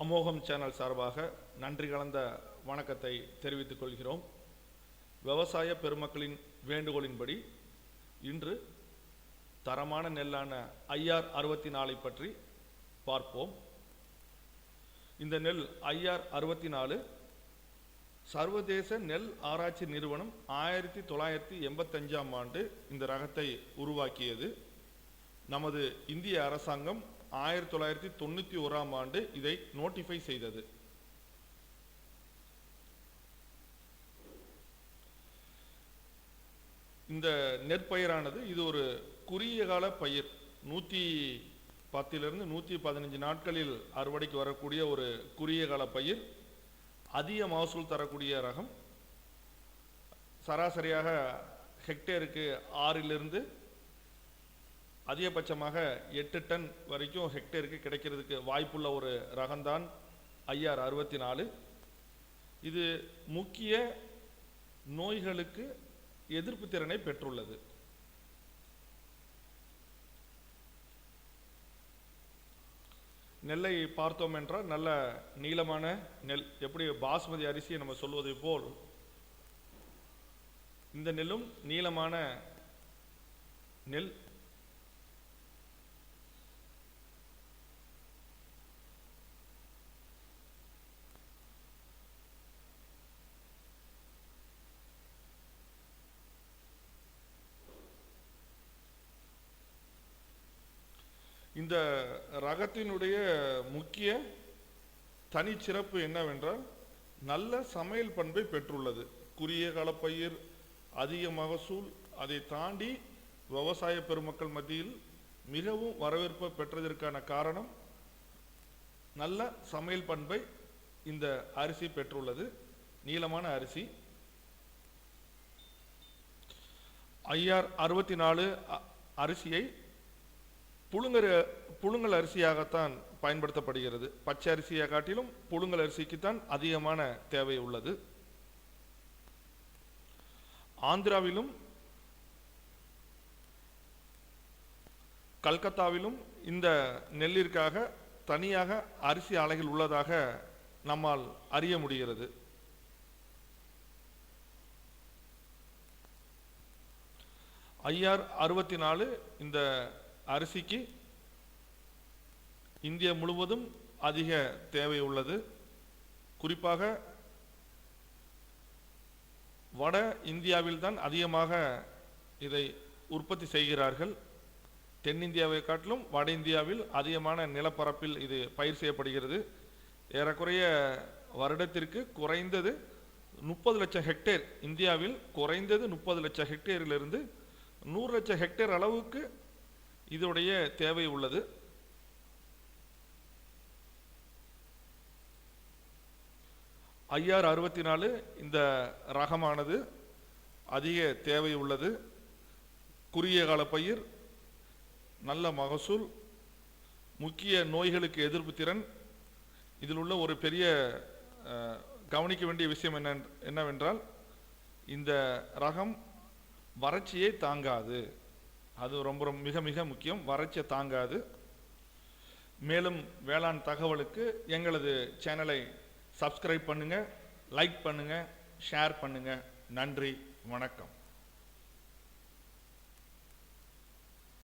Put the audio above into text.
அமோகம் channel சார்பாக நன்றி கலந்த வணக்கத்தை தெரிவித்துக் கொள்கிறோம். விவசாய பெருமக்களின் வேண்டுகோளின்படி இன்று தரமான நெல்லான IR 64 பற்றி பார்ப்போம். இந்த நெல் IR 64 சர்வதேச நெல் ஆராய்ச்சி நிறுவனம் 1985ஆம் ஆண்டு இந்த ரகத்தை உருவாக்கியது. நமது இந்திய அரசாங்கம் 1991ஆம் ஆண்டு இதை நோட்டிஃபை செய்தது. இந்த நெற்பயிரானது இது ஒரு குறுகிய கால பயிர். 110 to 115 நாட்களில் அறுவடைக்கு வரக்கூடிய ஒரு குறுகிய கால பயிர். அதிக மகசூல் தரக்கூடிய ரகம். சராசரியாக ஹெக்டேருக்கு 6 அதிகபட்சமாக 8 டன் வரைக்கும் ஹெக்டேருக்கு கிடைக்கிறதுக்கு வாய்ப்புள்ள ஒரு ரகம்தான் IR 64. இது முக்கிய நோய்களுக்கு எதிர்ப்பு திறனை பெற்றுள்ளது. நெல்லை பார்த்தோம் என்றால் நல்ல நீளமான நெல். எப்படி பாஸ்மதி அரிசியை நம்ம சொல்வதை போல் இந்த நெல்லும் நீளமான நெல். இந்த ரகத்தினுடைய முக்கிய தனிச்சிறப்பு என்னவென்றால் நல்ல சமையல் பண்பை பெற்றுள்ளது. குறுகிய கால பயிர், அதிக மகசூல், அதை தாண்டி விவசாய பெருமக்கள் மத்தியில் மிகவும் வரவேற்பு பெற்றதற்கான காரணம் நல்ல சமையல் பண்பை இந்த அரிசி பெற்றுள்ளது. நீளமான அரிசி. IR 64 அரிசியை புழுங்கல் அரிசியாகத்தான் பயன்படுத்தப்படுகிறது. பச்சை அரிசியை காட்டிலும் புழுங்கல் அரிசிக்குத்தான் அதிகமான தேவை உள்ளது. ஆந்திராவிலும் கல்கத்தாவிலும் இந்த நெல்லிற்காக தனியாக அரிசி ஆலைகள் உள்ளதாக நம்மால் அறிய முடிகிறது. IR 64 இந்த அரிசிக்கு இந்தியா முழுவதும் அதிக தேவை உள்ளது. குறிப்பாக வட இந்தியாவில் தான் அதிகமாக இதை உற்பத்தி செய்கிறார்கள். தென்னிந்தியாவை காட்டிலும் வட இந்தியாவில் அதிகமான நிலப்பரப்பில் இது பயிர் செய்யப்படுகிறது. ஏறக்குறைய வருடத்திற்கு குறைந்தது 30 லட்சம் ஹெக்டேர், இந்தியாவில் குறைந்தது 30 லட்சம் ஹெக்டேரிலிருந்து 100 லட்சம் ஹெக்டேர் அளவுக்கு இதோடைய தேவை உள்ளது. IR 64 இந்த ரகமானது அதிக தேவை உள்ளது. குறுகிய கால பயிர், நல்ல மகசூல், முக்கிய நோய்களுக்கு எதிர்ப்பு திறன். இதில் உள்ள ஒரு பெரிய கவனிக்க வேண்டிய விஷயம் என்னவென்றால் இந்த ரகம் வறட்சியை தாங்காது. அது ரொம்ப மிக மிக முக்கியம். வறட்சியை தாங்காது. மேலும் வேளாண் தகவலுக்கு எங்களது சேனலை சப்ஸ்கிரைப் பண்ணுங்க, லைக் பண்ணுங்க, ஷேர் பண்ணுங்க. நன்றி, வணக்கம்.